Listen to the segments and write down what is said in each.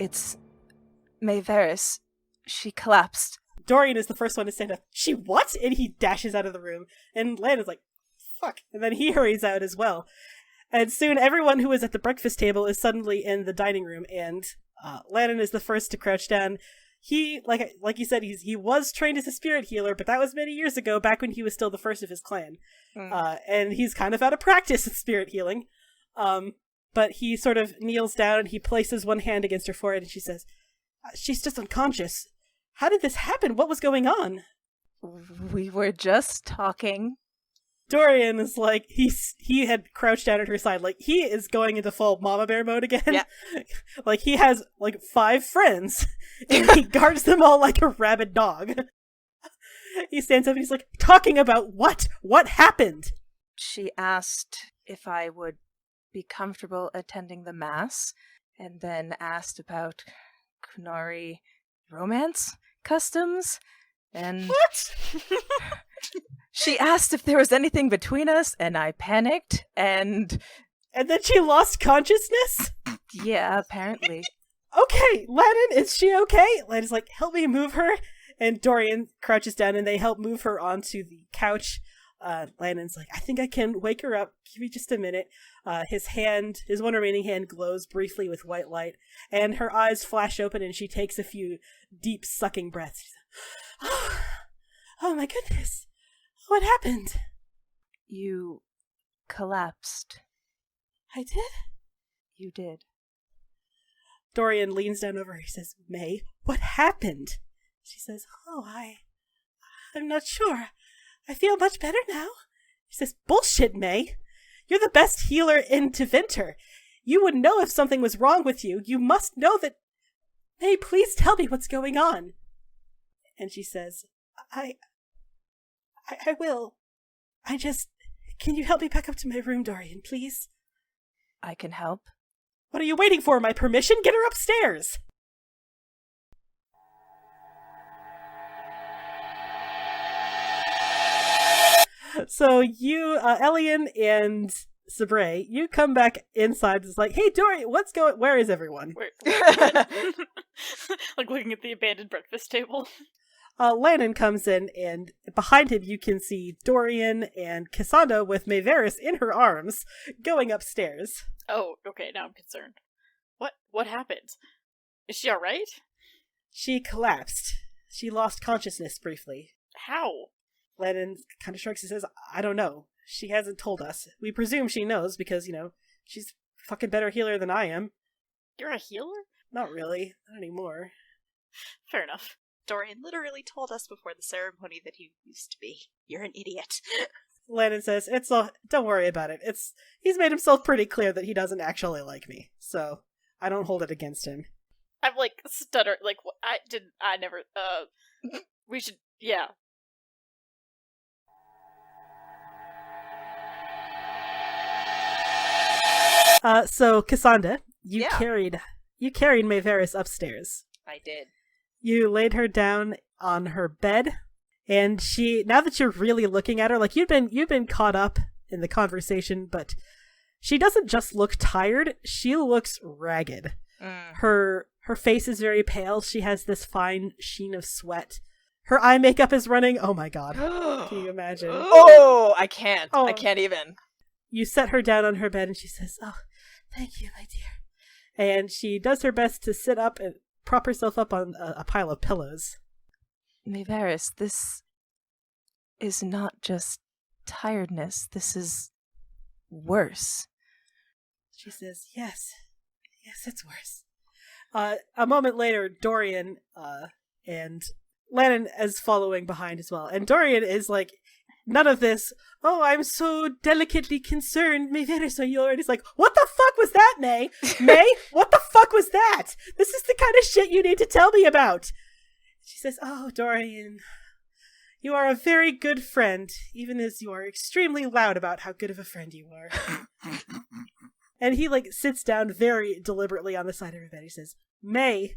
It's Mayveris. She collapsed. Dorian is the first one to stand up. She what? And he dashes out of the room. And Landon's like, fuck. And then he hurries out as well. And soon everyone who was at the breakfast table is suddenly in the dining room, and Landon is the first to crouch down. He, like you said, he was trained as a spirit healer, but that was many years ago, back when he was still the first of his clan. And he's kind of out of practice at spirit healing. But he sort of kneels down, and he places one hand against her forehead, and she says, she's just unconscious. How did this happen? What was going on? We were just talking. Dorian is like, he had crouched down at her side. Like, he is going into full mama bear mode again. Yeah. Like, he has, 5 friends, and he guards them all like a rabid dog. He stands up and he's like, talking about what? What happened? She asked if I would be comfortable attending the mass, and then asked about Kunari romance customs, and... What? She asked if there was anything between us, and I panicked, and... And then she lost consciousness? Yeah, apparently. Okay, Landon, is she okay? Landon's like, help me move her. And Dorian crouches down, and they help move her onto the couch. Landon's like, I think I can wake her up. Give me just a minute. His one remaining hand glows briefly with white light, and her eyes flash open, and she takes a few deep sucking breaths. Oh my goodness. What happened? You collapsed. I did? You did. Dorian leans down over her. He says, May, what happened? She says, I'm not sure. I feel much better now. He says, bullshit, May. You're the best healer in Tevinter. You would know if something was wrong with you. You must know that... May, please tell me what's going on. And she says, I will. Can you help me back up to my room, Dorian, please? I can help. What are you waiting for? My permission? Get her upstairs! So you, Elian and Sabre, you come back inside. It's like, hey, Dorian, where is everyone? Like looking at the abandoned breakfast table. Landon comes in, and behind him you can see Dorian and Cassandra with Mayveris in her arms going upstairs. Oh, okay, now I'm concerned. What happened? Is she alright? She collapsed. She lost consciousness briefly. How? Landon kind of shrugs and says, I don't know. She hasn't told us. We presume she knows because, she's a fucking better healer than I am. You're a healer? Not really. Not anymore. Fair enough. Dorian literally told us before the ceremony that he used to be. You're an idiot. Landon says, don't worry about it. He's made himself pretty clear that he doesn't actually like me, so I don't hold it against him. I'm stutter, I never, we should, yeah. So Cassandra, you carried Mayveris upstairs. I did. You laid her down on her bed, and now that you're really looking at her, like you've been caught up in the conversation, but she doesn't just look tired, she looks ragged. Her face is very pale. She has this fine sheen of sweat. Her eye makeup is running. Oh my god. Can you imagine? Oh, I can't. Oh. I can't even. You set her down on her bed, and she says, oh, thank you, my dear. And she does her best to sit up and prop herself up on a pile of pillows. Mayveris, this is not just tiredness. This is worse. She says, yes, it's worse. A moment later, Dorian and Landon is following behind as well. And Dorian is like, none of this, oh, I'm so delicately concerned, Mayveris, are you already? He's like, what the fuck was that, May? May, what the fuck was that? This is the kind of shit you need to tell me about. She says, oh, Dorian, you are a very good friend, even as you are extremely loud about how good of a friend you are. And he, sits down very deliberately on the side of her bed. He says, May,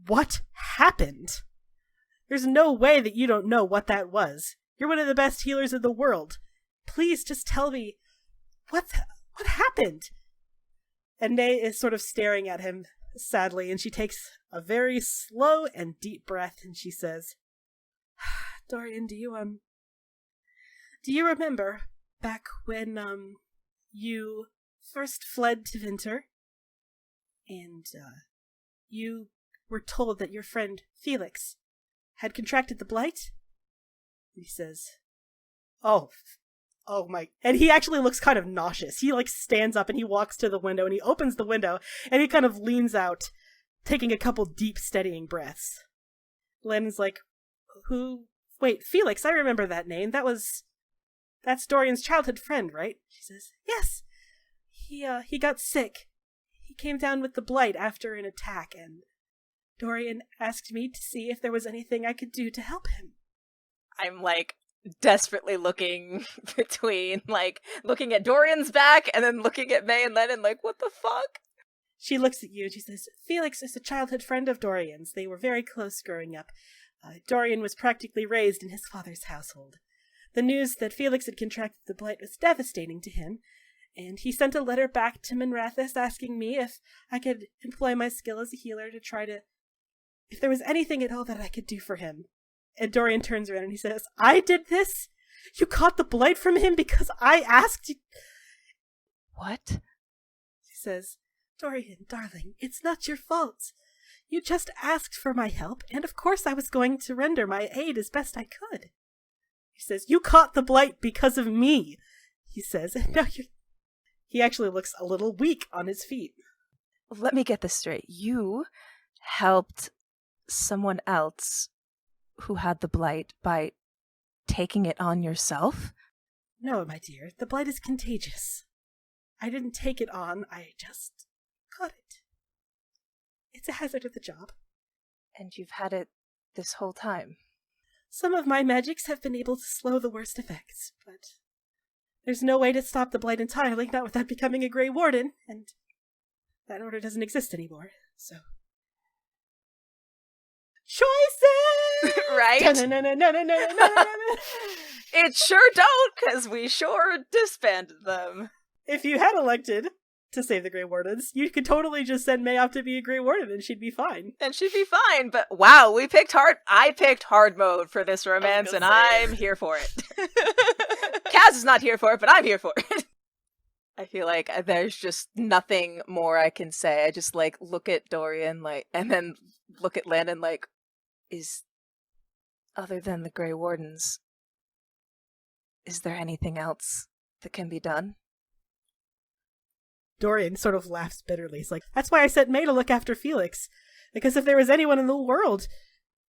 what happened? There's no way that you don't know what that was. You're one of the best healers in the world. Please just tell me, what happened? And May is sort of staring at him sadly, and she takes a very slow and deep breath, and she says, Dorian, do you remember back when, you first fled to Winter, and, you were told that your friend Felix had contracted the Blight? And he says, Oh my. And he actually looks kind of nauseous. He, stands up and he walks to the window and he opens the window and he kind of leans out, taking a couple deep, steadying breaths. Lennon's like, Wait, Felix, I remember that name. That's Dorian's childhood friend, right? She says, Yes. He got sick. He came down with the Blight after an attack, and Dorian asked me to see if there was anything I could do to help him. I'm desperately looking between looking at Dorian's back and then looking at May and Lennon what the fuck? She looks at you and she says, Felix is a childhood friend of Dorian's. They were very close growing up. Dorian was practically raised in his father's household. The news that Felix had contracted the Blight was devastating to him, and he sent a letter back to Minrathis asking me if I could employ my skill as a healer to try to... if there was anything at all that I could do for him. And Dorian turns around and he says, I did this? You caught the Blight from him because I asked you... What? She says, Dorian, darling, it's not your fault. You just asked for my help, and of course I was going to render my aid as best I could. He says, you caught the Blight because of me, he says, and now you're... He actually looks a little weak on his feet. Let me get this straight. You helped someone else who had the Blight by taking it on yourself? No, my dear, the Blight is contagious. I didn't take it on, I just got it. It's a hazard of the job. And you've had it this whole time? Some of my magics have been able to slow the worst effects, but there's no way to stop the Blight entirely, not without becoming a Grey Warden, and that order doesn't exist anymore, so... Choices! Right? It sure don't, because we sure disbanded them. If you had elected to save the Grey Wardens, you could totally just send May off to be a Grey Warden and she'd be fine. And she'd be fine, but wow, I picked hard mode for this romance, and I'm here for it. Kaz is not here for it, but I'm here for it. I feel like there's just nothing more I can say. I just look at Dorian and then look at Landon is other than the Grey Wardens, is there anything else that can be done? Dorian sort of laughs bitterly. He's like, that's why I sent May to look after Felix. Because if there was anyone in the world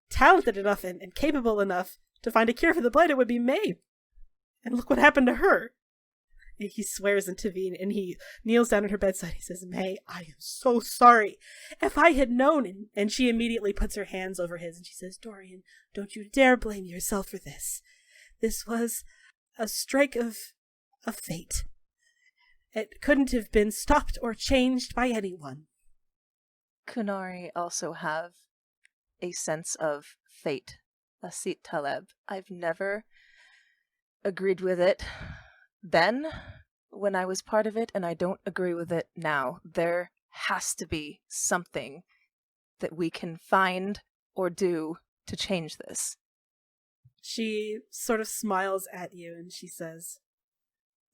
talented enough and capable enough to find a cure for the Blight, it would be May. And look what happened to her. And he swears into Veen, and he kneels down at her bedside. He says, May, I am so sorry. If I had known... And she immediately puts her hands over his, and she says, Dorian, don't you dare blame yourself for this. This was a strike of fate. It couldn't have been stopped or changed by anyone. Kunari also have a sense of fate. Asit Taleb. I've never agreed with it then, when I was part of it, and I don't agree with it now. There has to be something that we can find or do to change this. She sort of smiles at you and she says,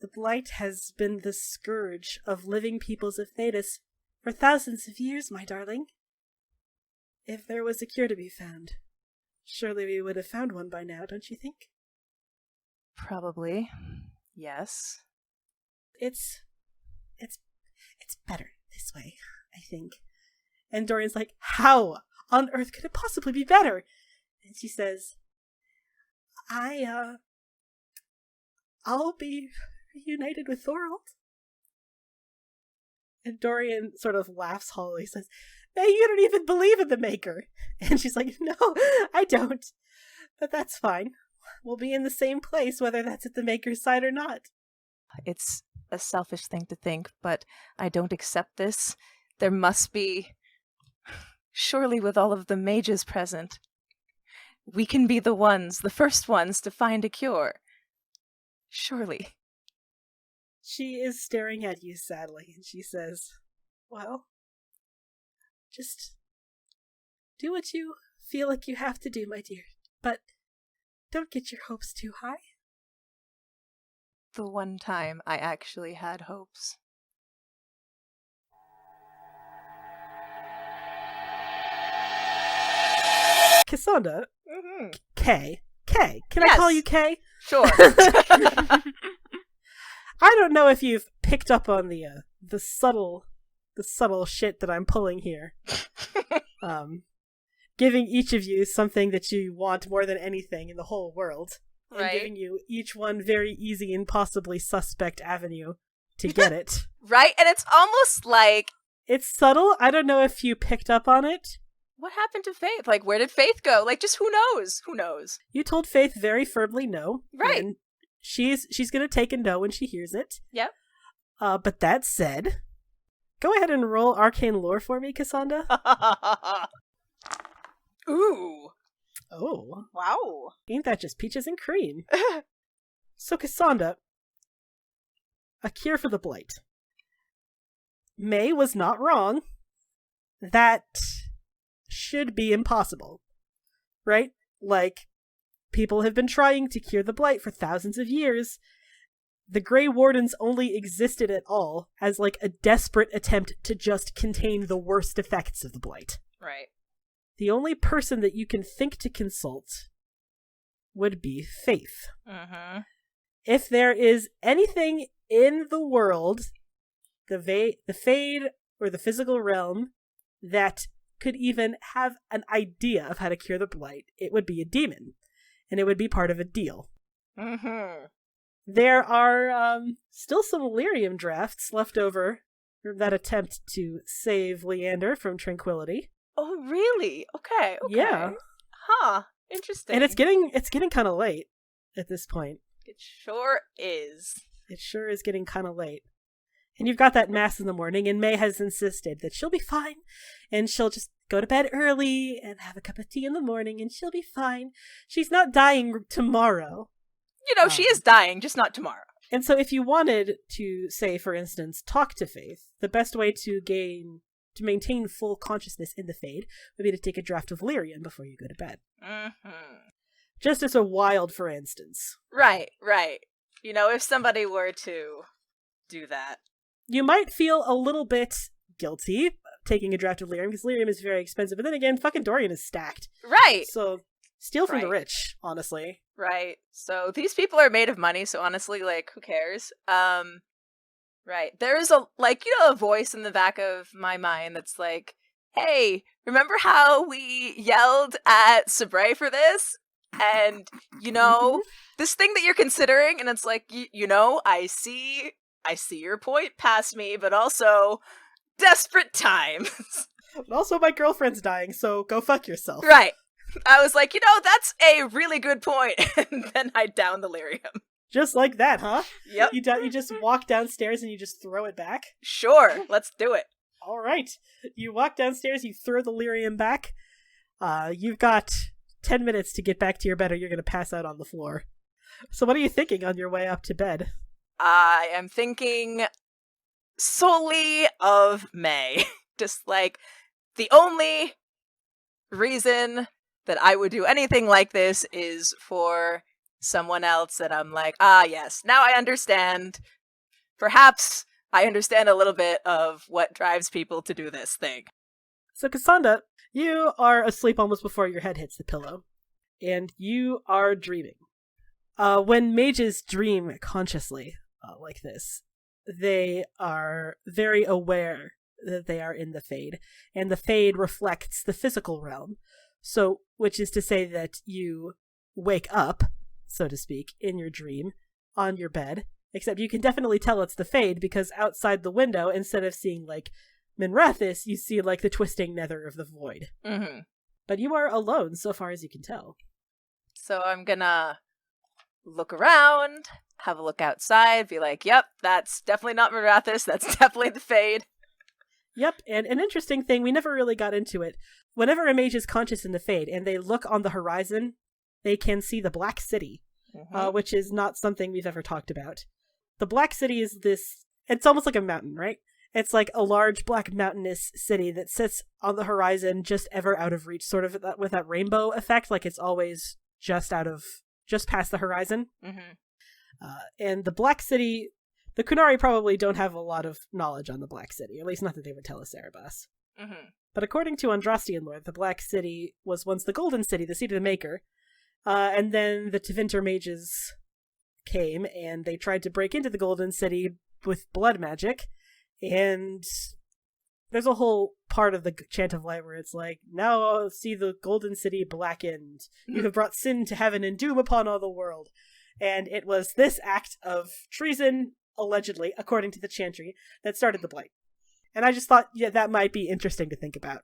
the Blight has been the scourge of living peoples of Thedas for thousands of years, my darling. If there was a cure to be found, surely we would have found one by now, don't you think? Probably. Yes. It's better this way, I think. And Dorian's like, how on earth could it possibly be better? And she says, I'll be reunited with Thorold. And Dorian sort of laughs hollowly, says, May, you don't even believe in the Maker. And she's like, no, I don't. But that's fine. We'll be in the same place, whether that's at the Maker's side or not. It's a selfish thing to think, but I don't accept this. There must be... Surely with all of the mages present, we can be the first ones to find a cure. Surely. She is staring at you sadly, and she says, well, Just do what you feel like you have to do, my dear. But don't get your hopes too high. The one time I actually had hopes. Cassandra, Mm-hmm. K. Can I Yes. call you K? Sure. I don't know if you've picked up on the subtle shit that I'm pulling here. Giving each of you something that you want more than anything in the whole world. And Right. giving you each one very easy and possibly suspect avenue to get it. Right? And it's almost like, It's subtle. I don't know if you picked up on it. what happened to Faith? Like, where did Faith go? Like, just who knows? Who knows? You told Faith very firmly no. Right. And she's gonna take a no when she hears it. Yep. But that said, go ahead and roll arcane lore for me, Cassandra. Ooh. Oh, Wow. ain't that just peaches and cream? So, Cassandra, a cure for the blight. May was not wrong. That should be impossible, right? Like, people have been trying to cure the blight for thousands of years. The Grey Wardens only existed at all as, like, a desperate attempt to just contain the worst effects of the blight. Right. The only person that you can think to consult would be Faith. Mm-hmm. If there is anything in the world, the Fade or the physical realm, that could even have an idea of how to cure the blight, it would be a demon. And it would be part of a deal. Mm-hmm. There are still some lyrium drafts left over from that attempt to save Leander from tranquility. Oh, really? Okay. Yeah. Huh. Interesting. And it's getting kind of late at this point. It sure is. It sure is getting kind of late. And you've got that mass in the morning, and May has insisted that she'll be fine, and she'll just go to bed early and have a cup of tea in the morning, and she'll be fine. She's not dying tomorrow. You know, she is dying, just not tomorrow. And so if you wanted to, say, for instance, talk to Faith, the best way to maintain full consciousness in the Fade would be to take a draft of lyrium before you go to bed. Mm-hmm. Just as a wild, for instance. Right. You know, if somebody were to do that. You might feel a little bit guilty taking a draft of lyrium, because lyrium is very expensive, but then again, fucking Dorian is stacked. Right. So, steal from the Right. rich, honestly. Right. So these people are made of money, so honestly, like, who cares? Right. There's a voice in the back of my mind that's like, hey, remember how we yelled at Sabre for this? And, you know, this thing that you're considering, and it's like, you know, I see your point past me, but also desperate times. But also, my girlfriend's dying, so go fuck yourself. Right. I was like, you know, that's a really good point. And then I down the lyrium. Just like that, huh? Yep. You just walk downstairs and you just throw it back? Sure. Let's do it. All right. You walk downstairs, you throw the lyrium back. You've got 10 minutes to get back to your bed or you're going to pass out on the floor. So what are you thinking on your way up to bed? I am thinking solely of May. Just like the only reason that I would do anything like this is for someone else that I'm like, yes, now I understand. Perhaps I understand a little bit of what drives people to do this thing. So Cassandra, you are asleep almost before your head hits the pillow. And you are dreaming. When mages dream consciously like this, they are very aware that they are in the Fade. And the Fade reflects the physical realm. So, which is to say that you wake up, so to speak, in your dream, on your bed. Except you can definitely tell it's the Fade because outside the window, instead of seeing, like, Minrathis, you see, like, the twisting nether of the void. Mm-hmm. But you are alone, so far as you can tell. So I'm gonna look around, have a look outside, be like, yep, that's definitely not Minrathis, that's definitely the Fade. Yep, and an interesting thing, we never really got into it. Whenever a mage is conscious in the Fade and they look on the horizon, they can see the Black City, which is not something we've ever talked about. The Black City is this, it's almost like a mountain, right? It's like a large black mountainous city that sits on the horizon, just ever out of reach, sort of with that rainbow effect, like it's always just past the horizon. Mm-hmm. And the Black City, the Kunari probably don't have a lot of knowledge on the Black City, at least not that they would tell us Erebus. Mm-hmm. But according to Andrastian lore, the Black City was once the Golden City, the seat of the Maker, and then the Tevinter mages came, and they tried to break into the Golden City with blood magic, and there's a whole part of the Chant of Light where it's like, now see the Golden City blackened. You have brought sin to heaven and doom upon all the world. And it was this act of treason, allegedly, according to the chantry, that started the Blight. And I just thought, yeah, that might be interesting to think about.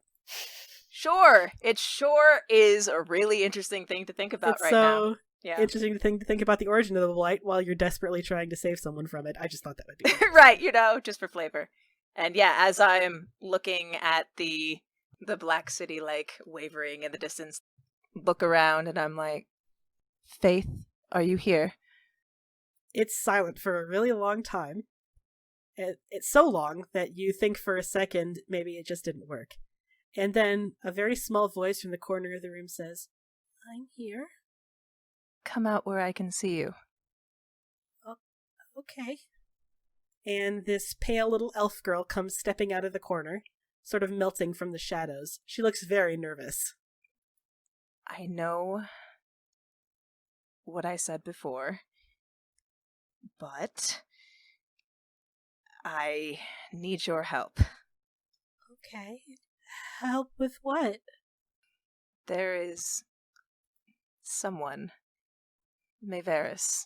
Sure. It sure is a really interesting thing to think about It's now. Yeah. interesting to think about the origin of the Blight while you're desperately trying to save someone from it. I just thought that would be Right, just for flavor. And yeah, as I'm looking at the Black City, like, wavering in the distance, look around, and I'm like, Faith, are you here? It's silent for a really long time. It's so long that you think for a second maybe it just didn't work. And then a very small voice from the corner of the room says, I'm here. Come out where I can see you. Okay. And this pale little elf girl comes stepping out of the corner, sort of melting from the shadows. She looks very nervous. I know what I said before, but I need your help. Okay. Help with what? There is someone, Maeveris.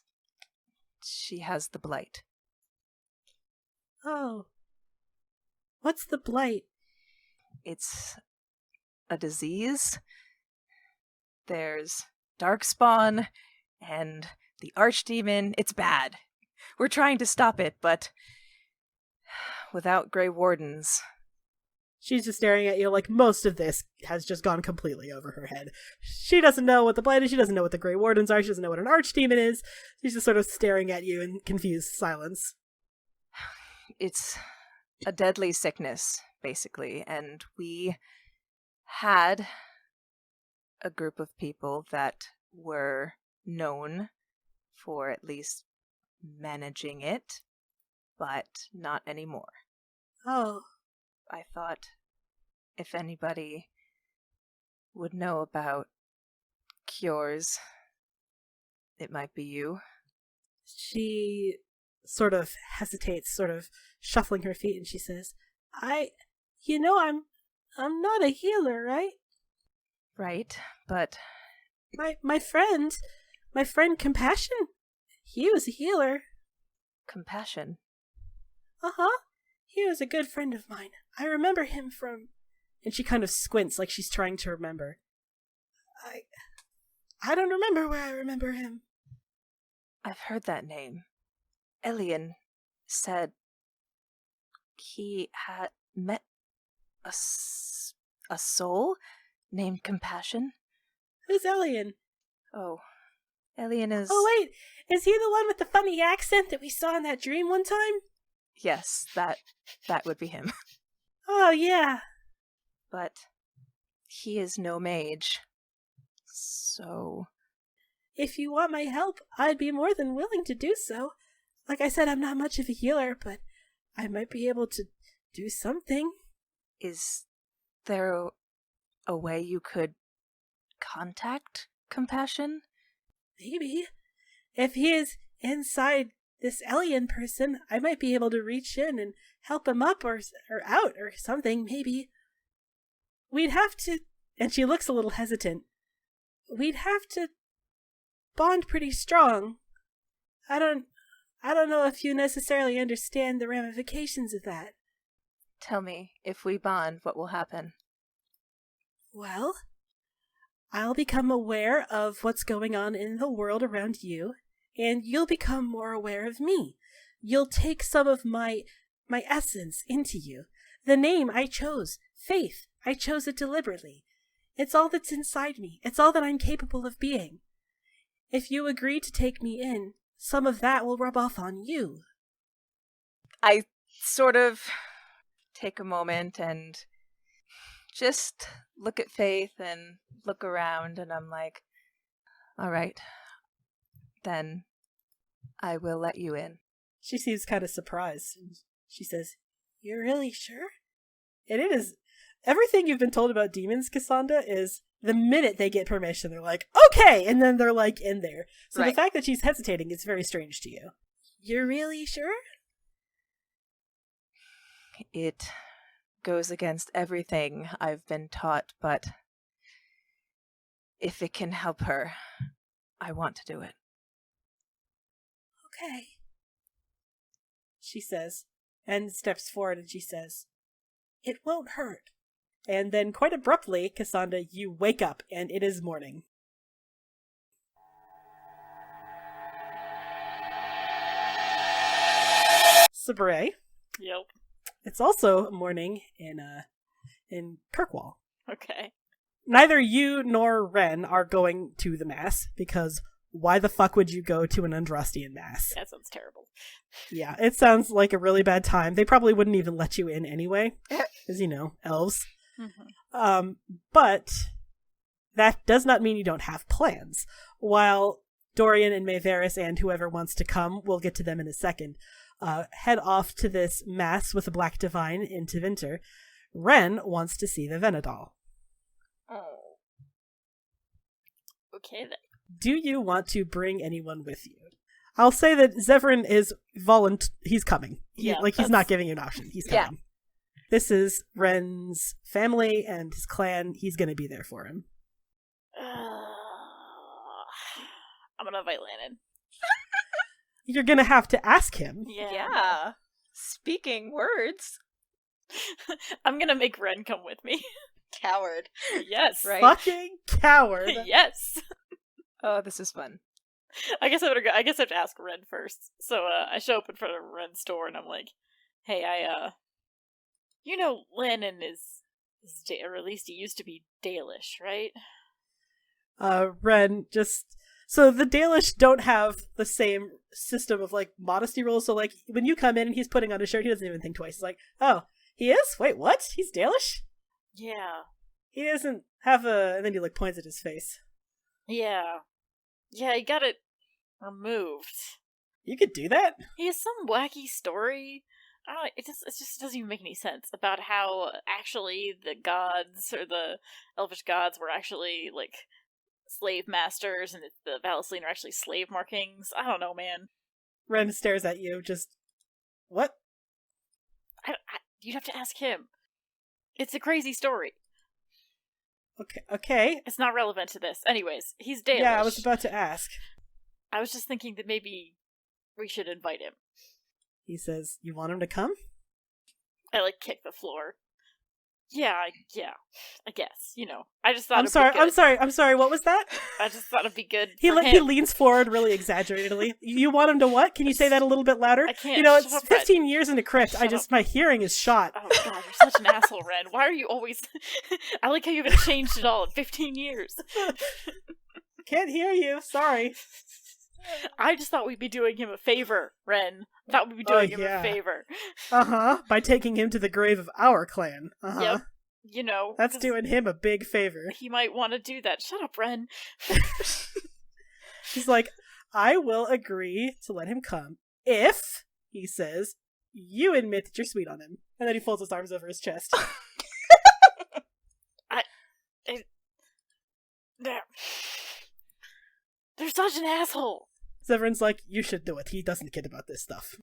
She has the Blight. Oh. What's the Blight? It's a disease. There's Darkspawn and the Archdemon. It's bad. We're trying to stop it, but without Grey Wardens. She's just staring at you like most of this has just gone completely over her head. She doesn't know what the Blight is, she doesn't know what the Grey Wardens are, she doesn't know what an Archdemon is. She's just sort of staring at you in confused silence. It's a deadly sickness, basically, and we had a group of people that were known for at least managing it, but not anymore. Oh. I thought if anybody would know about cures, it might be you. She sort of hesitates, sort of shuffling her feet, and she says, I'm not a healer, right? Right, but My friend Compassion, he was a healer. Compassion. Uh-huh. He was a good friend of mine. I remember him from... And she kind of squints like she's trying to remember. I don't remember where I remember him. I've heard that name. Elian said he had met a soul named Compassion. Who's Elian? Oh, Elian is... Oh, wait. Is he the one with the funny accent that we saw in that dream one time? Yes, that would be him. Oh, yeah. But he is no mage. So... If you want my help, I'd be more than willing to do so. Like I said, I'm not much of a healer, but I might be able to do something. Is there a way you could contact Compassion? Maybe. If he is inside this alien person, I might be able to reach in and help him up or out or something, maybe. We'd have to... And she looks a little hesitant. We'd have to bond pretty strong. I don't know if you necessarily understand the ramifications of that. Tell me, if we bond, what will happen? Well, I'll become aware of what's going on in the world around you, and you'll become more aware of me. You'll take some of my essence into you. The name I chose, Faith, I chose it deliberately. It's all that's inside me. It's all that I'm capable of being. If you agree to take me in, some of that will rub off on you. I sort of take a moment and just look at Faith and look around, and I'm like, all right, then I will let you in. She seems kind of surprised. She says, "You're really sure?" And it is... Everything you've been told about demons, Cassandra, is the minute they get permission, they're like, okay! And then they're like in there. So Right. The fact that she's hesitating is very strange to you. You're really sure? It goes against everything I've been taught, but if it can help her, I want to do it. Okay. She says, and steps forward and she says, "It won't hurt." And then quite abruptly, Cassandra, you wake up and it is morning. Sabre. Yep. It's also morning in Kirkwall. Okay. Neither you nor Ren are going to the mass, because why the fuck would you go to an Andrastian mass? That sounds terrible. Yeah, it sounds like a really bad time. They probably wouldn't even let you in anyway, because, elves. Mm-hmm. But that does not mean you don't have plans. While Dorian and Maevaris and whoever wants to come, we'll get to them in a second, head off to this mass with the Black Divine in Tevinter, Ren wants to see the Venedal. Oh. Okay then. Do you want to bring anyone with you? I'll say that Zevran is he's coming. Yeah, he's not giving you an option. He's coming. Yeah. This is Ren's family and his clan. He's going to be there for him. I'm gonna invite Lannon. You're going to have to ask him. Yeah. Speaking words. I'm gonna make Ren come with me. Coward. Yes. Right. Fucking coward. Yes. Oh, this is fun. I guess I have to ask Ren first. So I show up in front of Ren's store and I'm like, "Hey, Lannon is or at least he used to be Dalish, right?" Ren so the Dalish don't have the same system of modesty rules. So when you come in and he's putting on a shirt, he doesn't even think twice. He's like, "Oh, he is? Wait, what? He's Dalish?" Yeah. He doesn't have and then he points at his face. Yeah. Yeah, he got it removed. You could do that? He has some wacky story. I don't know, it just doesn't even make any sense about how actually the gods or the elvish gods were actually slave masters and the Valicine are actually slave markings. I don't know, man. Ren stares at you, just, what? You'd have to ask him. It's a crazy story. Okay. It's not relevant to this. Anyways, he's Dalish. Yeah, I was about to ask. I was just thinking that maybe we should invite him. He says, "You want him to come?" I kick the floor. Yeah, I guess. I just thought I'm sorry, what was that? I just thought it'd be good He for he him. leans forward really exaggeratedly. You want him to what? Can you say that a little bit louder? I can't. It's Shut up, 15 years in a crypt. My hearing is shot. Oh god, you're such an asshole, Ren. Why are you always... I like how you haven't changed at all in 15 years. Can't hear you. Sorry. I just thought we'd be doing him a favor, Ren. Thought we'd be doing him a favor. By taking him to the grave of our clan. Yep. That's doing him a big favor. He might want to do that. Shut up, Ren. He's like, "I will agree to let him come if," he says, "you admit that you're sweet on him." And then he folds his arms over his chest. They're such an asshole. Zevran's like, "You should do it. He doesn't kid about this stuff."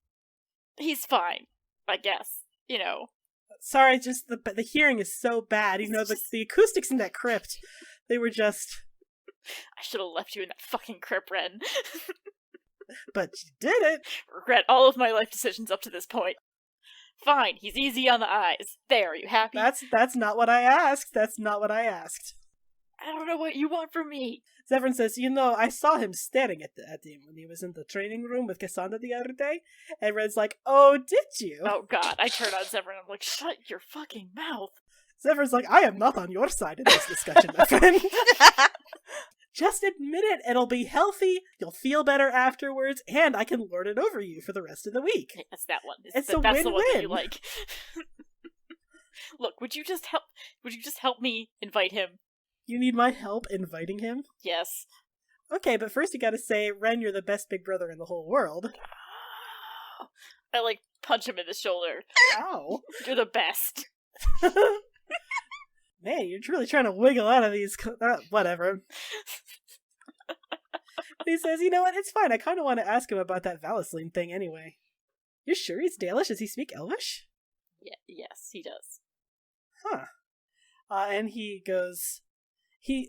He's fine, I guess. Sorry, just the hearing is so bad. The acoustics in that crypt, they were just... I should have left you in that fucking crypt, Ren. But you did it! Regret all of my life decisions up to this point. Fine, he's easy on the eyes. There, are you happy? That's not what I asked. That's not what I asked. I don't know what you want from me. Zevran says, I saw him staring at him when he was in the training room with Cassandra the other day. And Red's like, "Oh, did you?" Oh god, I turn on Zevran and I'm like, "Shut your fucking mouth." Zevran's like, "I am not on your side in this discussion, my friend." Just admit it. It'll be healthy. You'll feel better afterwards, and I can lord it over you for the rest of the week. Okay, that's that one. That's a the one that win-win. you like. Look, would you just help me invite him? You need my help inviting him? Yes. Okay, but first you gotta say, Ren, you're the best big brother in the whole world. I, like, punch him in the shoulder. Ow. You're the best. Man, you're really trying to wiggle out of these... whatever. He says, you know what, it's fine. I kind of want to ask him about that Valisline thing anyway. You're sure he's Dalish? Does he speak Elvish? Yeah, yes, he does. Huh. And he goes...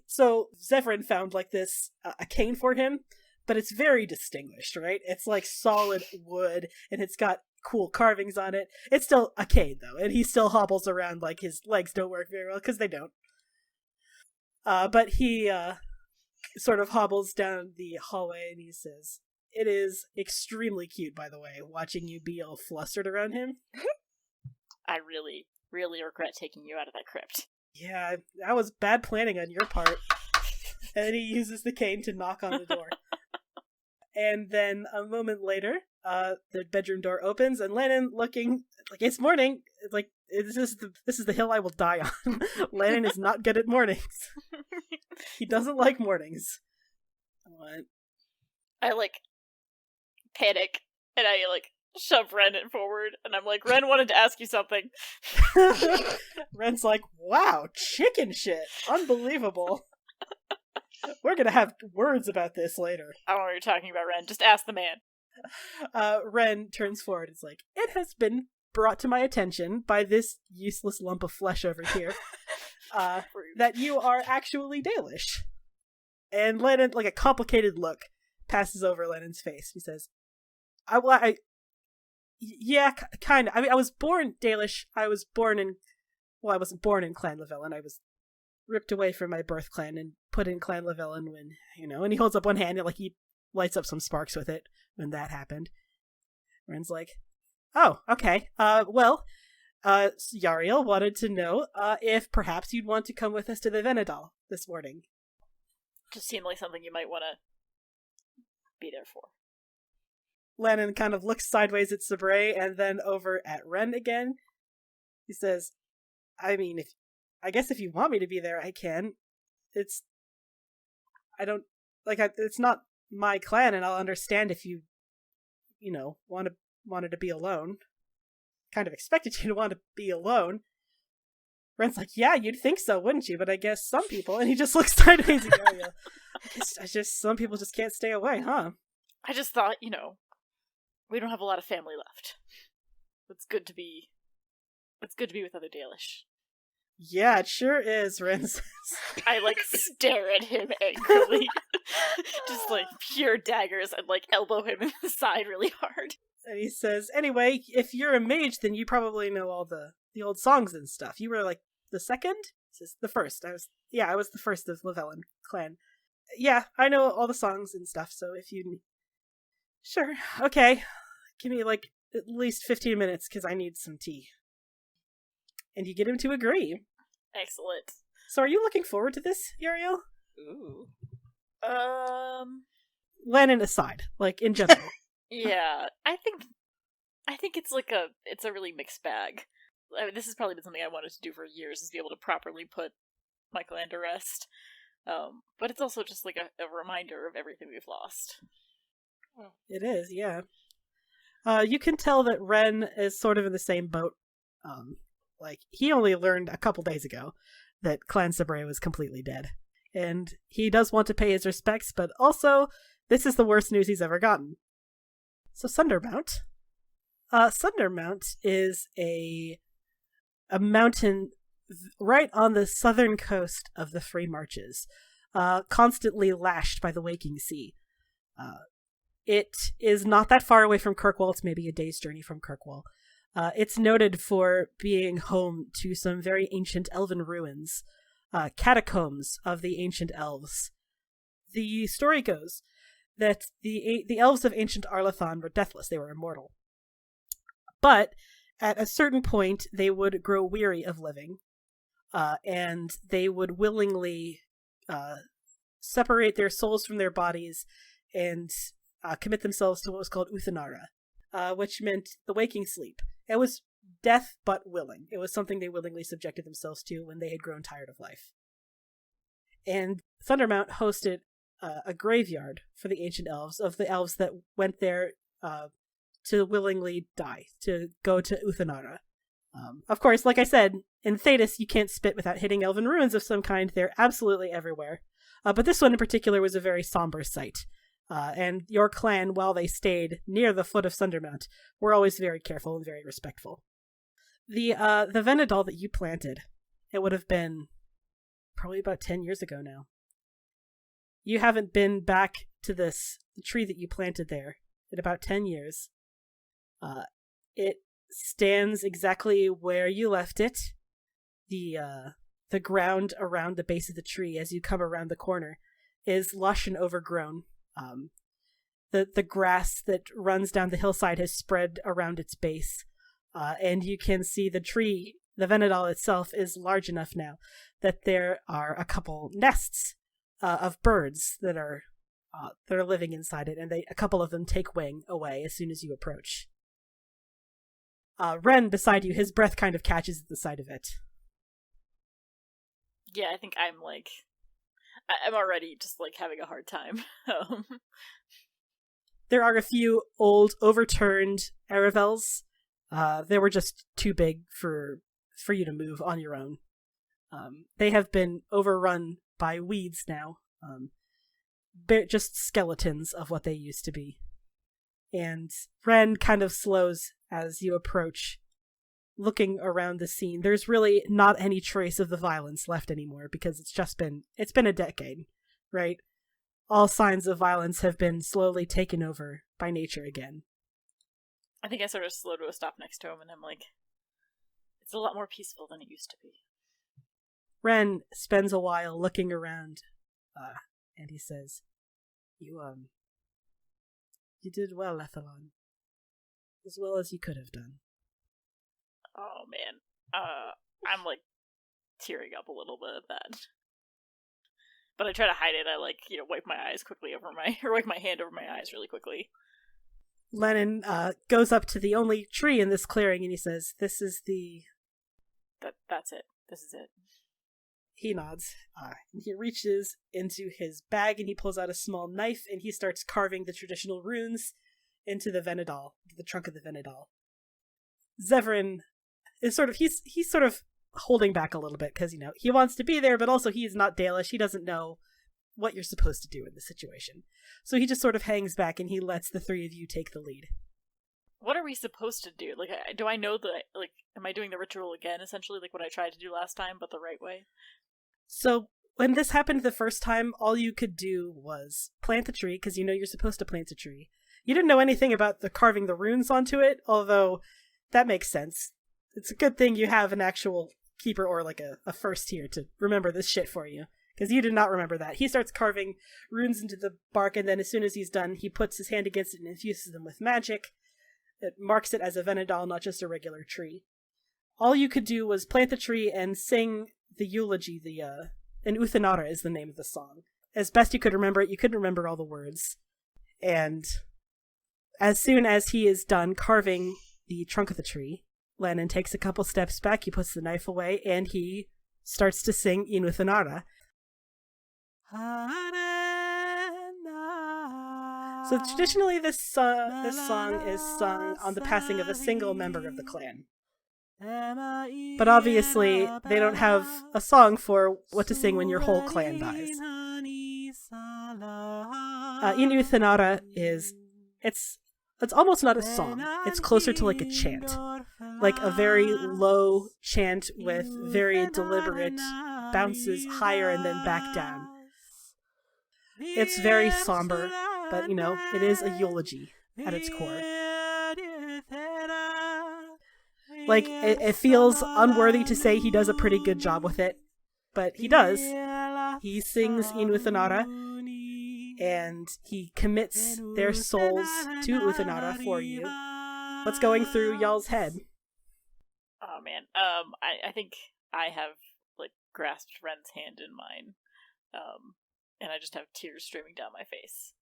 So, Zephyrin found, like, this, a cane for him, but it's very distinguished, right? It's, like, solid wood, and it's got cool carvings on it. It's still a cane, though, and he still hobbles around like his legs don't work very well, because they don't. But he, sort of hobbles down the hallway, and he says, "It is extremely cute, by the way, watching you be all flustered around him." I really, really regret taking you out of that crypt. Yeah, that was bad planning on your part. And then he uses the cane to knock on the door. And then a moment later, the bedroom door opens, and Lennon, looking like it's morning, like this is the hill I will die on. Lennon is not good at mornings. He doesn't like mornings. What? I panic, and I shove Ren forward, and I'm like, Ren wanted to ask you something. Ren's like, wow, chicken shit. Unbelievable. We're gonna have words about this later. I don't know what you're talking about, Ren. Just ask the man. Ren turns forward. It's like, it has been brought to my attention by this useless lump of flesh over here that you are actually Dalish. And Lennon, like a complicated look, passes over Lennon's face. He says, yeah, kind of. I mean, I was born Dalish. I wasn't born in Clan Lavellan. I was ripped away from my birth clan and put in Clan Lavellan when, and he holds up one hand and, like, he lights up some sparks with it when that happened. Ren's like, oh, okay. Yariel wanted to know if perhaps you'd want to come with us to the Venedal this morning. Just seemed like something you might want to be there for. Lennon kind of looks sideways at Sabre and then over at Ren again. He says, I mean, I guess if you want me to be there, I can. It's not my clan, and I'll understand if you wanted to be alone. Kind of expected you to want to be alone. Ren's like, yeah, you'd think so, wouldn't you? But I guess some people, and he just looks sideways at Garia. I guess some people just can't stay away, huh? I just thought, we don't have a lot of family left. It's good to be with other Dalish. Yeah, it sure is, Ren says. I, stare at him angrily. Just, pure daggers, and, elbow him in the side really hard. And he says, anyway, if you're a mage, then you probably know all the old songs and stuff. You were, the second? This is the first. I was the first of Lavellan clan. Yeah, I know all the songs and stuff, so if you... Sure, okay. Give me, at least 15 minutes, because I need some tea. And you get him to agree. Excellent. So are you looking forward to this, Yariel? Ooh. Lennon aside, in general. Yeah, I think it's it's a really mixed bag. I mean, this has probably been something I wanted to do for years, is be able to properly put my clan to rest. But it's also just a reminder of everything we've lost. It is, yeah. You can tell that Ren is sort of in the same boat. He only learned a couple days ago that Clan Sabre was completely dead. And he does want to pay his respects, but also, this is the worst news he's ever gotten. So Sundermount. Sundermount is a mountain right on the southern coast of the Free Marches, constantly lashed by the waking sea. It is not that far away from Kirkwall. It's maybe a day's journey from Kirkwall. It's noted for being home to some very ancient elven ruins, catacombs of the ancient elves. The story goes that the elves of ancient Arlathan were deathless. They were immortal. But at a certain point, they would grow weary of living, and they would willingly separate their souls from their bodies and commit themselves to what was called uthenera, which meant the waking sleep. It was death but willing. It was something they willingly subjected themselves to when they had grown tired of life. And Thundermount hosted a graveyard for the ancient elves, of the elves that went there to willingly die, to go to Uthenera. Of course, like I said, in Thedas you can't spit without hitting elven ruins of some kind. They're absolutely everywhere. But this one in particular was a very somber sight. And your clan, while they stayed near the foot of Thundermount, were always very careful and very respectful. The Venedal that you planted, it would have been probably about 10 years ago now. You haven't been back to the tree that you planted there in about 10 years. It stands exactly where you left it. The ground around the base of the tree as you come around the corner is lush and overgrown. The grass that runs down the hillside has spread around its base, and you can see the tree, the Venedal itself, is large enough now that there are a couple nests of birds that are living inside it, and a couple of them take wing away as soon as you approach. Ren, beside you, his breath kind of catches at the sight of it. Yeah, I think I'm already just having a hard time. There are a few old, overturned Aravels. They were just too big for you to move on your own. They have been overrun by weeds now. Just skeletons of what they used to be. And Ren kind of slows as you approach, looking around the scene. There's really not any trace of the violence left anymore because it's been a decade, right? All signs of violence have been slowly taken over by nature again. I think I sort of slow to a stop next to him, and I'm like, it's a lot more peaceful than it used to be. Ren spends a while looking around, and he says, You did well, Ethelon. As well as you could have done. Oh, man. I'm, tearing up a little bit at that. But I try to hide it. I, wipe my eyes quickly wipe my hand over my eyes really quickly. Lennon goes up to the only tree in this clearing and he says, This is the... That's it. This is it. He nods. And he reaches into his bag and he pulls out a small knife and he starts carving the traditional runes into the Venedal, the trunk of the Venedal. Zevran is he's sort of holding back a little bit because, he wants to be there, but also he's not Dalish. He doesn't know what you're supposed to do in this situation. So he just sort of hangs back and he lets the three of you take the lead. What are we supposed to do? Do I know am I doing the ritual again, essentially, what I tried to do last time, but the right way? So when this happened the first time, all you could do was plant the tree, because you're supposed to plant a tree. You didn't know anything about the carving the runes onto it, although that makes sense. It's a good thing you have an actual keeper or a first here to remember this shit for you, because you did not remember that. He starts carving runes into the bark, and then as soon as he's done, he puts his hand against it and infuses them with magic. It marks it as a Venedal, not just a regular tree. All you could do was plant the tree and sing the eulogy, and Uthenera is the name of the song. As best you could remember it, you couldn't remember all the words. And as soon as he is done carving the trunk of the tree, Lennon takes a couple steps back, he puts the knife away, and he starts to sing in Uthenera. So traditionally this song is sung on the passing of a single member of the clan. But obviously, they don't have a song for what to sing when your whole clan dies. In Uthenera it's almost not a song. It's closer to a chant. A very low chant with very deliberate bounces higher and then back down. It's very somber, but, it is a eulogy at its core. It feels unworthy to say he does a pretty good job with it, but he does. He sings in Uthenera, and he commits their souls to Uthenera for you. What's going through y'all's head? Oh, man. I think I have, grasped Ren's hand in mine, and I just have tears streaming down my face.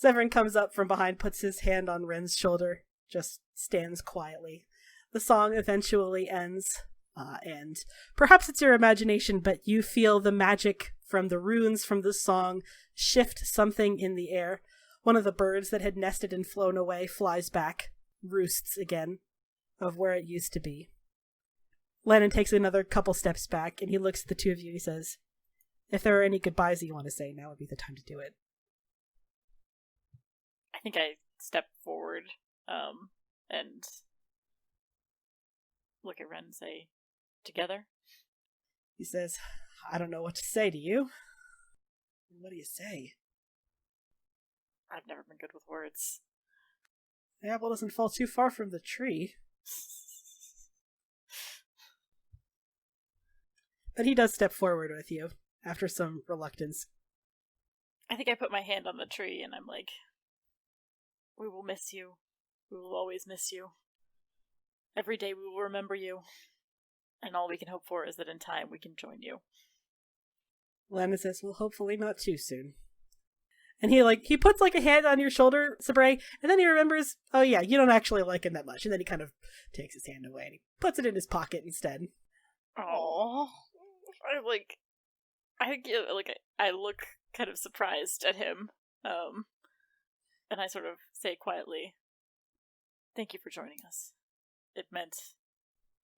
Zevran comes up from behind, puts his hand on Ren's shoulder, just stands quietly. The song eventually ends, and perhaps it's your imagination, but you feel the magic from the runes from the song shift something in the air. One of the birds that had nested and flown away flies back, roosts again, of where it used to be. Lennon takes another couple steps back, and he looks at the two of you and he says, if there are any goodbyes that you want to say, now would be the time to do it. I think I step forward, and look at Ren and say, together? He says, I don't know what to say to you. What do you say? I've never been good with words. The apple doesn't fall too far from the tree. But he does step forward with you, after some reluctance. I think I put my hand on the tree and I'm like, we will miss you. We will always miss you. Every day we will remember you. And all we can hope for is that in time we can join you. Lana says, well, hopefully not too soon. And he puts a hand on your shoulder, Sabre, and then he remembers, oh yeah, you don't actually like him that much. And then he kind of takes his hand away and he puts it in his pocket instead. Oh, I look kind of surprised at him, and I sort of say quietly, "Thank you for joining us. It meant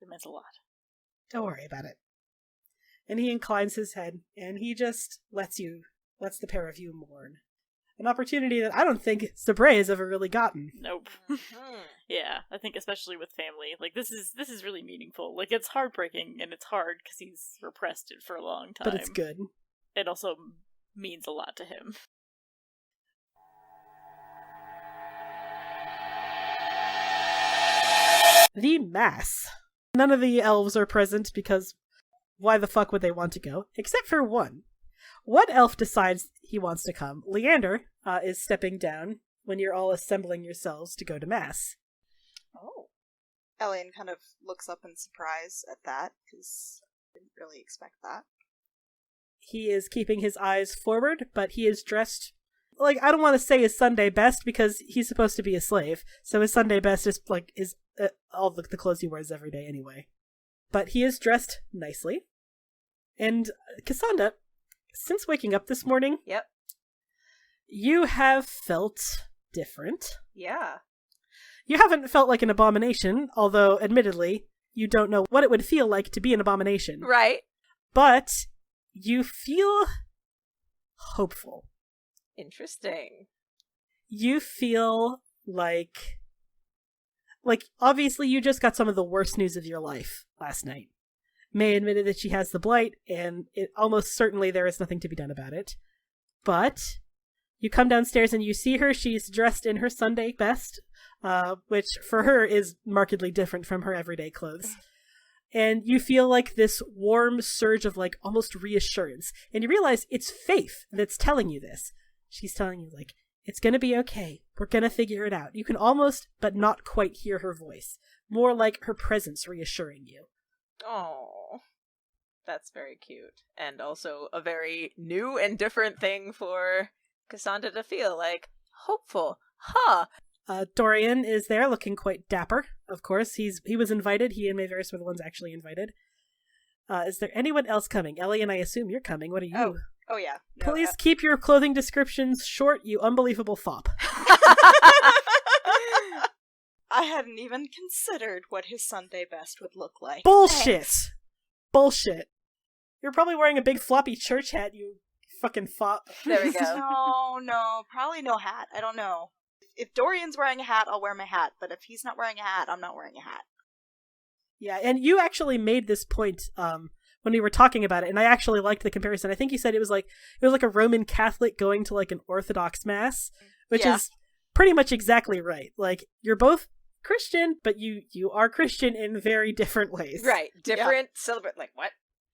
a lot." Don't worry about it. And he inclines his head, and he just lets the pair of you mourn. An opportunity that I don't think Sabre has ever really gotten. Nope. Yeah, I think especially with family, this is really meaningful. It's heartbreaking and it's hard because he's repressed it for a long time. But it's good. It also means a lot to him. The Mass. None of the elves are present because why the fuck would they want to go? Except for one. What elf decides he wants to come? Leander is stepping down when you're all assembling yourselves to go to Mass. Oh. Elian kind of looks up in surprise at that, because I didn't really expect that. He is keeping his eyes forward, but he is dressed, I don't want to say his Sunday best, because he's supposed to be a slave, so his Sunday best is, all the clothes he wears every day anyway. But he is dressed nicely. And, Cassandra, since waking up this morning, Yep. You have felt different. Yeah. You haven't felt like an abomination, although, admittedly, you don't know what it would feel like to be an abomination. Right. But you feel hopeful. Interesting. You feel like obviously you just got some of the worst news of your life last night. May admitted that she has the Blight, and it almost certainly there is nothing to be done about it. But you come downstairs and you see her. She's dressed in her Sunday best, which for her is markedly different from her everyday clothes. And you feel this warm surge of almost reassurance. And you realize it's Faith that's telling you this. She's telling you it's gonna be okay. We're gonna figure it out. You can almost, but not quite hear her voice. More like her presence reassuring you. Oh, that's very cute. And also a very new and different thing for Cassandra to feel hopeful. Huh. Dorian is there looking quite dapper, of course. He was invited. He and Maverus were the ones actually invited. Is there anyone else coming? Ellie, and I assume you're coming. What are you? Oh yeah. No, Please keep your clothing descriptions short, you unbelievable fop. I hadn't even considered what his Sunday best would look like. Bullshit! Thanks. Bullshit. You're probably wearing a big floppy church hat, you fucking fop. There we go. No, probably no hat. I don't know. If Dorian's wearing a hat, I'll wear my hat. But if he's not wearing a hat, I'm not wearing a hat. Yeah, and you actually made this point when we were talking about it, and I actually liked the comparison. I think you said it was like a Roman Catholic going to an Orthodox mass, which is pretty much exactly right. You're both Christian, but you are Christian in very different ways. Right. Different, celebrate, what?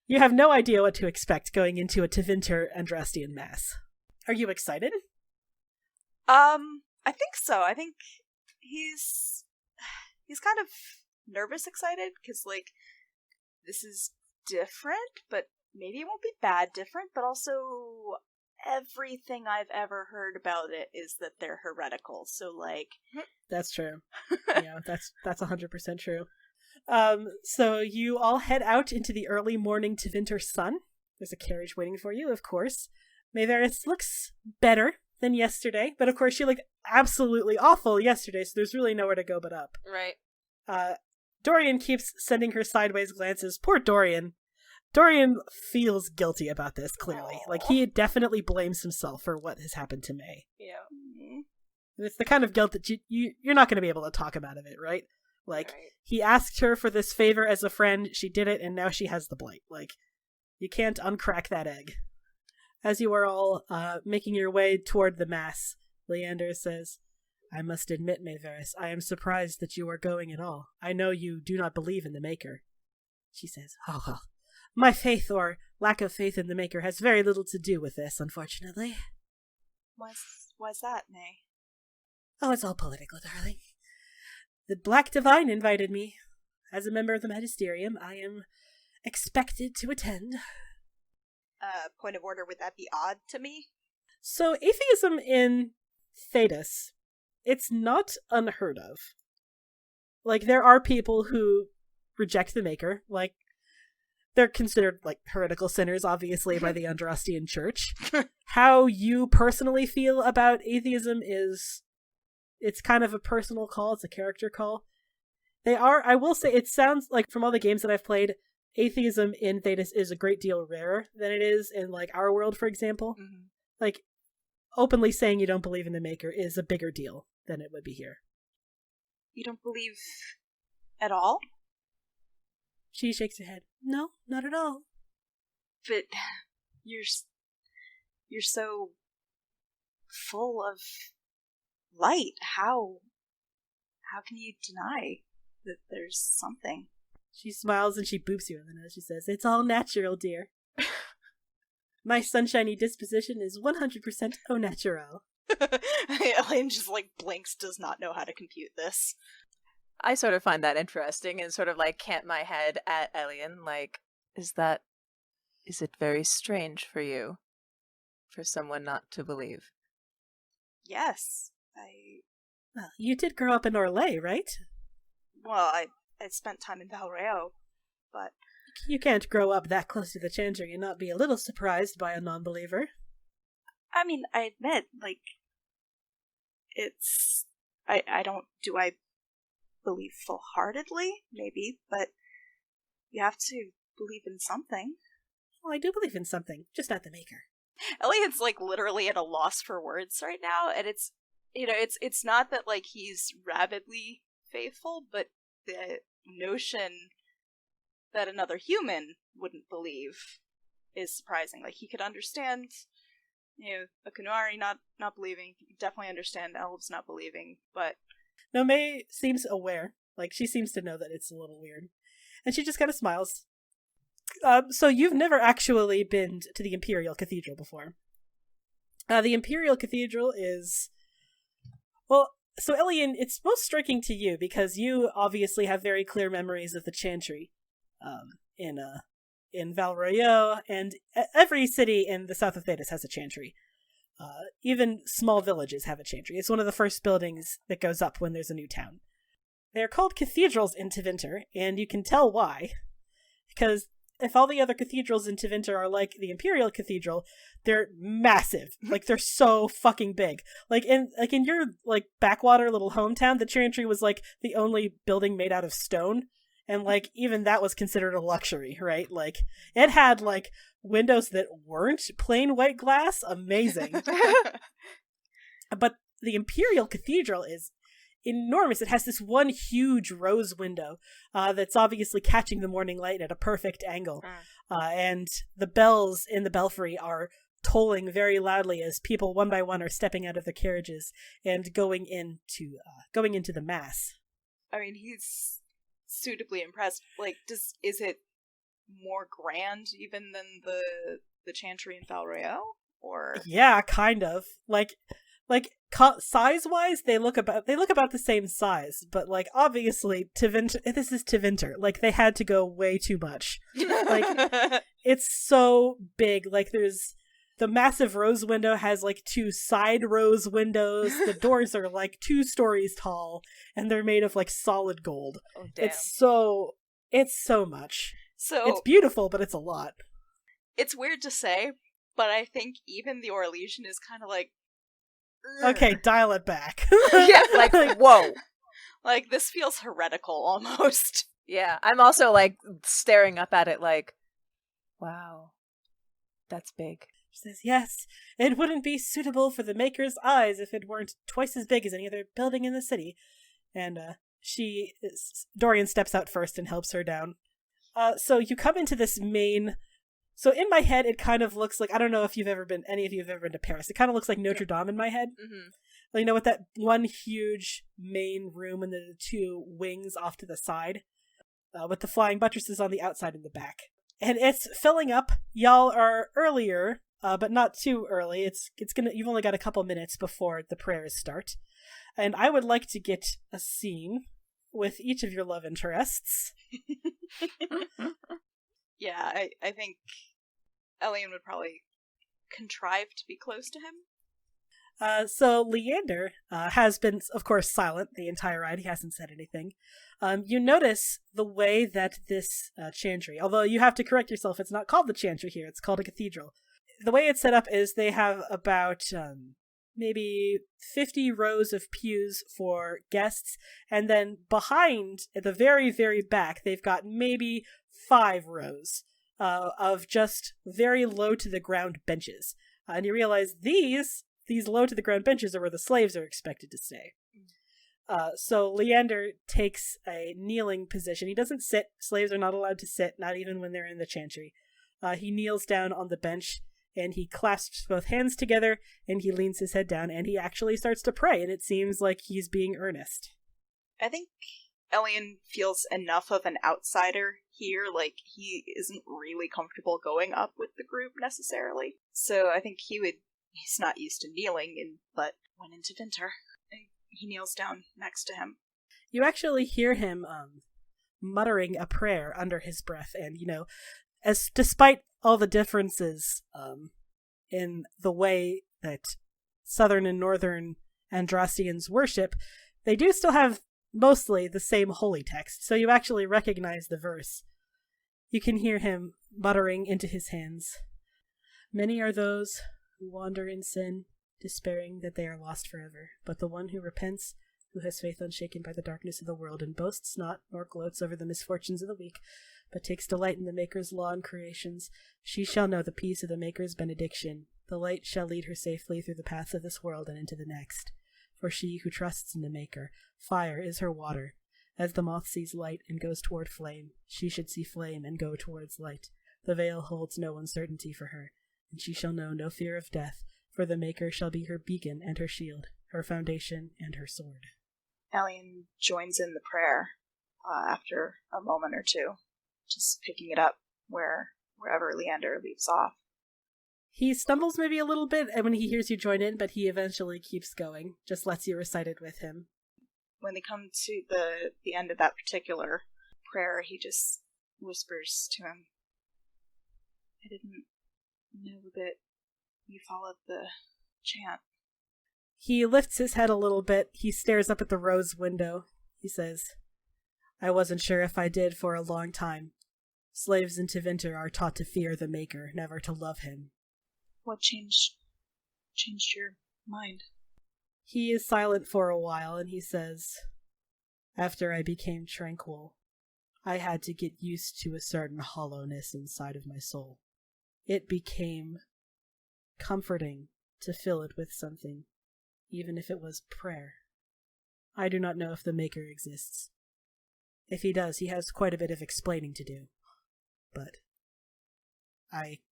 You have no idea what to expect going into a Tevinter Andrastian mass. Are you excited? I think so. I think he's kind of nervous excited, because this is different, but maybe it won't be bad different, but also everything I've ever heard about it is that they're heretical, so That's true. Yeah, that's 100% true. So you all head out into the early morning Tevinter sun. There's a carriage waiting for you, of course. Mayveris looks better than yesterday, but of course she looked absolutely awful yesterday, so there's really nowhere to go but up. Right. Dorian keeps sending her sideways glances. Poor Dorian. Dorian feels guilty about this, clearly. Aww. Like, he definitely blames himself for what has happened to May. Yeah. It's the kind of guilt that you're not going to be able to talk him out of it, right? Like, Right. he asked her for this favor as a friend, she did it, and now she has the blight. Like, you can't uncrack that egg. As you are all making your way toward the mass, Leander says, I must admit, Mayveris, I am surprised that you are going at all. I know you do not believe in the Maker. She says, oh, well, my faith or lack of faith in the Maker has very little to do with this, unfortunately. Why's that, May? Oh, it's all political, darling. The Black Divine invited me. As a member of the Magisterium, I am expected to attend. Point of order, would that be odd to me? So, atheism in Thedas, it's not unheard of. Like, there are people who reject the Maker. Like, they're considered, like, heretical sinners, obviously, by the Andrastian Church. How you personally feel about atheism is... It's kind of a personal call. It's a character call. I will say, it sounds like, from all the games that I've played, atheism in Thedas is a great deal rarer than it is in, like, our world, for example. Mm-hmm. Like, openly saying you don't believe in the Maker is a bigger deal than it would be here. You don't believe at all? She shakes her head. No, not at all. But you're so full of light. How can you deny that there's something? She smiles and she boops you in the nose. She says, it's all natural, dear. My sunshiny disposition is 100% au naturel. Elaine just, like, blinks, does not know how to compute this. I sort of find that interesting and sort of like cant my head at Elian, like, is it very strange for you? For someone not to believe? Yes. Well, you did grow up in Orlais, right? Well, I spent time in Valreo, but... You can't grow up that close to the Chantry and not be a little surprised by a non-believer. I mean, I admit, like, it's... Do I believe full-heartedly? Maybe, but you have to believe in something. Well, I do believe in something, just not the Maker. Elliot's, like, literally at a loss for words right now, and it's, you know, it's not that, like, he's rabidly faithful, but the notion that another human wouldn't believe is surprising. Like, he could understand, you know, a Kunari not believing, he could definitely understand elves not believing, but... No, May seems aware. Like, she seems to know that it's a little weird. And she just kind of smiles. So you've never actually been to the Imperial Cathedral before. The Imperial Cathedral is... Well, so Elian, it's most striking to you because you obviously have very clear memories of the Chantry in Valreo, and every city in the south of Thedas has a Chantry. Even small villages have a Chantry. It's one of the first buildings that goes up when there's a new town. They're called cathedrals in Tevinter, and you can tell why. Because if all the other cathedrals in Tevinter are like the Imperial Cathedral, they're massive. Like, they're so fucking big. Like in your, like, backwater little hometown, the Chantry was, like, the only building made out of stone. And, like, even that was considered a luxury, right? Like, it had, like, windows that weren't plain white glass. Amazing. But the Imperial Cathedral is enormous. It has this one huge rose window that's obviously catching the morning light at a perfect angle. And the bells in the belfry are tolling very loudly as people one by one are stepping out of their carriages and going into the mass. I mean, he's suitably impressed. Like, is it more grand even than the Chantry in Valreo? Or yeah, kind of. Like size-wise, they look about the same size, but, like, obviously this is Tevinter. Like, they had to go way too much. Like, it's so big. Like, there's the massive rose window has, like, 2 side rose windows. The doors are, like, 2 stories tall, and they're made of, like, solid gold. Oh, damn. It's so It's so much. So It's beautiful, but it's a lot. it's weird to say, but I think even the Orlesian is kind of like, ugh. Okay, dial it back. Yeah, like, whoa. Like, this feels heretical almost. Yeah, I'm also, like, staring up at it like, wow, that's big. She says, yes, it wouldn't be suitable for the Maker's eyes if it weren't twice as big as any other building in the city. And Dorian steps out first and helps her down. So you come into this main... So in my head, it kind of looks like... I don't know if any of you have ever been to Paris. It kind of looks like Notre Dame in my head. Mm-hmm. You know, with that one huge main room and the two wings off to the side, with the flying buttresses on the outside and the back. And it's filling up. Y'all are earlier, but not too early. You've only got a couple minutes before the prayers start. And I would like to get a scene with each of your love interests. Yeah, I think Elian would probably contrive to be close to him. So Leander has been, of course, silent the entire ride. He hasn't said anything. You notice the way that this chantry, although you have to correct yourself, it's not called the chantry here, it's called a cathedral. The way it's set up is they have about maybe 50 rows of pews for guests, and then behind, at the very, very back, they've got maybe 5 rows of just very low to the ground benches. And you realize these low to the ground benches are where the slaves are expected to stay. So Leander takes a kneeling position. He doesn't sit. Slaves are not allowed to sit, not even when they're in the chantry. He kneels down on the bench, and he clasps both hands together, and he leans his head down, and he actually starts to pray, and it seems like he's being earnest. I think Elian feels enough of an outsider here, like he isn't really comfortable going up with the group necessarily. So I think he's not used to kneeling, but went into Vinter. He kneels down next to him. You actually hear him muttering a prayer under his breath, and as despite all the differences in the way that southern and northern Andrastians worship, they do still have mostly the same holy text, so you actually recognize the verse. You can hear him muttering into his hands, "Many are those who wander in sin, despairing that they are lost forever. But the one who repents, who has faith unshaken by the darkness of the world, and boasts not, nor gloats over the misfortunes of the weak, but takes delight in the Maker's law and creations, she shall know the peace of the Maker's benediction. The light shall lead her safely through the paths of this world and into the next. For she who trusts in the Maker, fire is her water. As the moth sees light and goes toward flame, she should see flame and go towards light. The veil holds no uncertainty for her, and she shall know no fear of death, for the Maker shall be her beacon and her shield, her foundation and her sword." Elian joins in the prayer after a moment or two, just picking it up wherever Leander leaves off. He stumbles maybe a little bit when he hears you join in, but he eventually keeps going, just lets you recite it with him. When they come to the end of that particular prayer, he just whispers to him, "I didn't know that you followed the chant." He lifts his head a little bit. He stares up at the rose window. He says, "I wasn't sure if I did for a long time. Slaves in Tevinter are taught to fear the Maker, never to love him." What changed your mind? He is silent for a while, and he says, "After I became tranquil, I had to get used to a certain hollowness inside of my soul. It became comforting to fill it with something, even if it was prayer. I do not know if the Maker exists. If he does, he has quite a bit of explaining to do. But I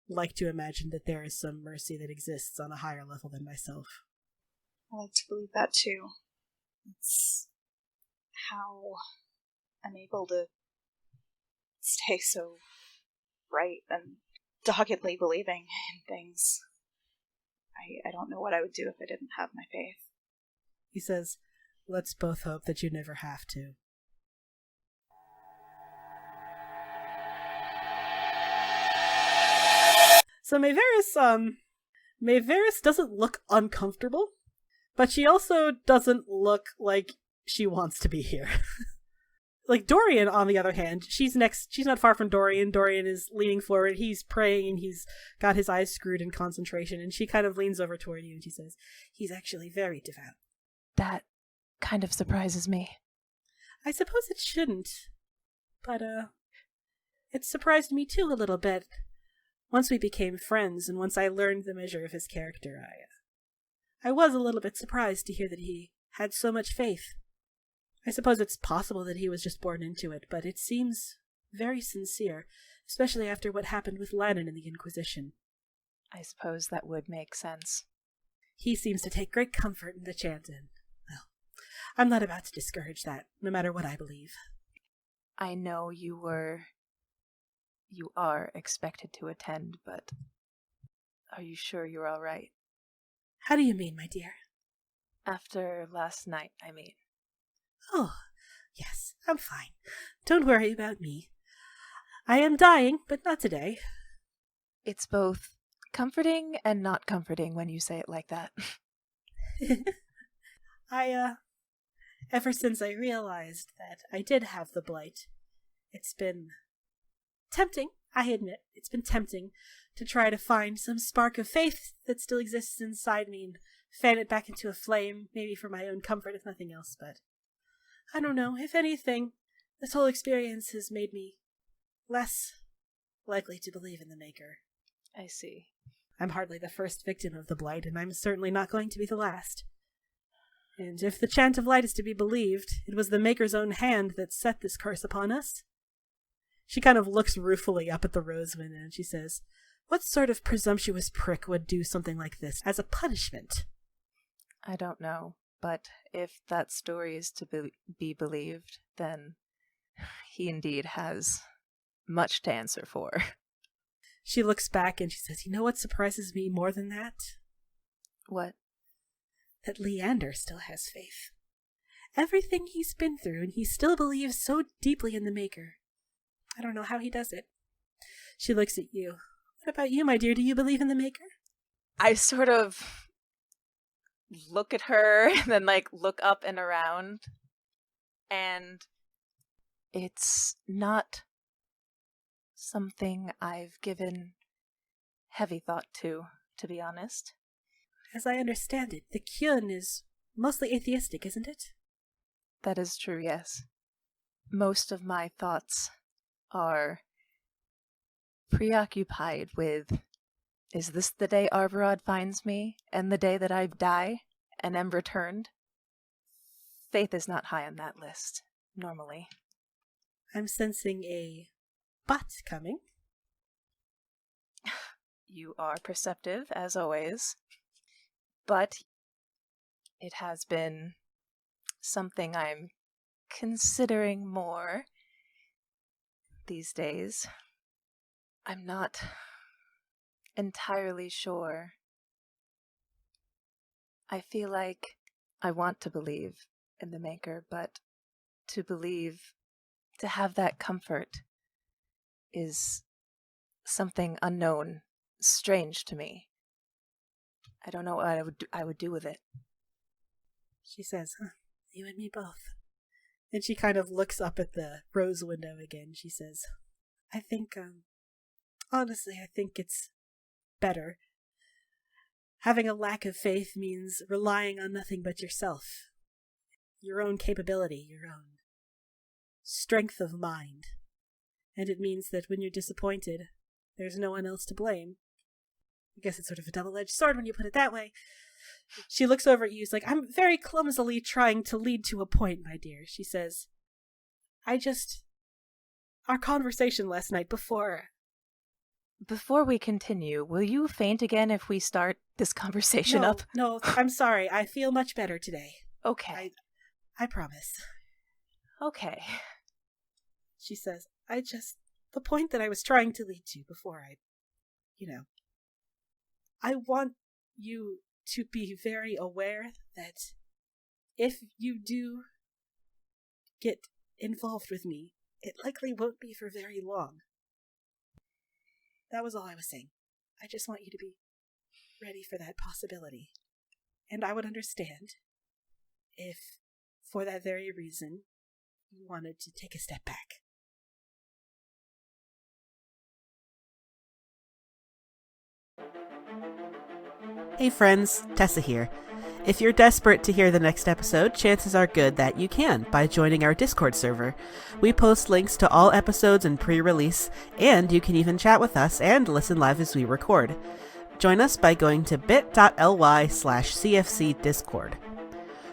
like to imagine that there is some mercy that exists on a higher level than myself." I like to believe that too. It's how I'm able to stay so bright and doggedly believing in things. I don't know what I would do if I didn't have my faith. He says, "Let's both hope that you never have to." So Mayveris doesn't look uncomfortable, but she also doesn't look like she wants to be here. like Dorian, on the other hand, she's not far from Dorian. Dorian is leaning forward. He's praying and he's got his eyes screwed in concentration. And she kind of leans over toward you and she says, he's actually very devout. That kind of surprises me. I suppose it shouldn't. But, it surprised me too a little bit. Once we became friends and once I learned the measure of his character, I was a little bit surprised to hear that he had so much faith. I suppose it's possible that he was just born into it, but it seems very sincere, especially after what happened with Lannon in the Inquisition. I suppose that would make sense. He seems to take great comfort in the chant, and, well, I'm not about to discourage that, no matter what I believe. I know you are expected to attend, but are you sure you're all right? How do you mean, my dear? After last night, I mean. Oh, yes, I'm fine. Don't worry about me. I am dying, but not today. It's both comforting and not comforting when you say it like that. Ever since I realized that I did have the Blight, it's been tempting, I admit, it's been tempting to try to find some spark of faith that still exists inside me and fan it back into a flame, maybe for my own comfort, if nothing else, but I don't know. If anything, this whole experience has made me less likely to believe in the Maker. I see. I'm hardly the first victim of the Blight, and I'm certainly not going to be the last. And if the chant of light is to be believed, it was the Maker's own hand that set this curse upon us. She kind of looks ruefully up at the rose window, and she says, what sort of presumptuous prick would do something like this as a punishment? I don't know. But if that story is to be believed, then he indeed has much to answer for. She looks back and she says, you know what surprises me more than that? What? That Leander still has faith. Everything he's been through, and he still believes so deeply in the Maker. I don't know how he does it. She looks at you. What about you, my dear? Do you believe in the Maker? I sort of look at her and then look up and around, and it's not something I've given heavy thought to be honest. As I understand it, the Kyun is mostly atheistic, isn't it? That is true, yes. Most of my thoughts are preoccupied with, is this the day Arvarad finds me, and the day that I die and am returned? Faith is not high on that list, normally. I'm sensing a but coming. You are perceptive, as always. But it has been something I'm considering more these days. I'm not entirely sure. I feel like I want to believe in the Maker, but to have that comfort is something unknown, strange to me. I don't know what I would do with it. She says, you and me both. And she kind of looks up at the rose window again. She says, I think, honestly, I think it's better. Having a lack of faith means relying on nothing but yourself. Your own capability, your own strength of mind. And it means that when you're disappointed, there's no one else to blame. I guess it's sort of a double-edged sword when you put it that way. She looks over at you, like, I'm very clumsily trying to lead to a point, my dear. She says, our conversation last night Before we continue, will you faint again if we start this conversation up? No, I'm sorry. I feel much better today. Okay. I promise. Okay. She says, the point that I was trying to lead to before I want you to be very aware that if you do get involved with me, it likely won't be for very long. That was all I was saying. I just want you to be ready for that possibility. And I would understand if, for that very reason, wanted to take a step back. Hey friends, Tessa here. If you're desperate to hear the next episode, chances are good that you can by joining our Discord server. We post links to all episodes in pre-release, and you can even chat with us and listen live as we record. Join us by going to bit.ly/cfcdiscord.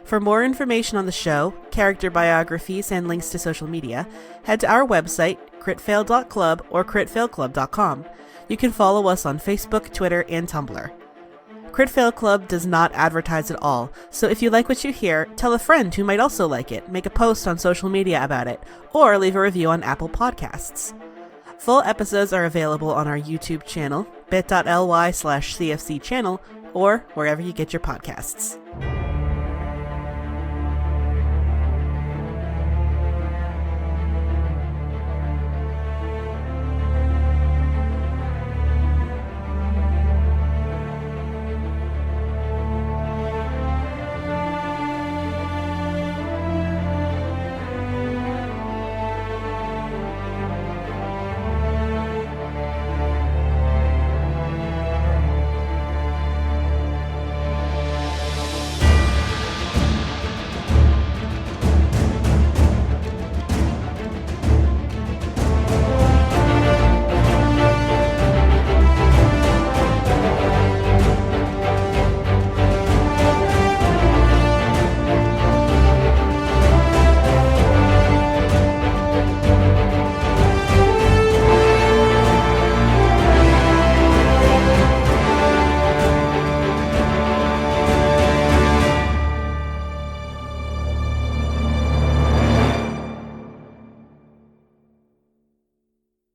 For more information on the show, character biographies, and links to social media, head to our website, critfail.club or critfailclub.com. You can follow us on Facebook, Twitter, and Tumblr. Crit Fail Club does not advertise at all, so if you like what you hear, tell a friend who might also like it, make a post on social media about it, or leave a review on Apple Podcasts. Full episodes are available on our YouTube channel, bit.ly/cfcchannel, or wherever you get your podcasts.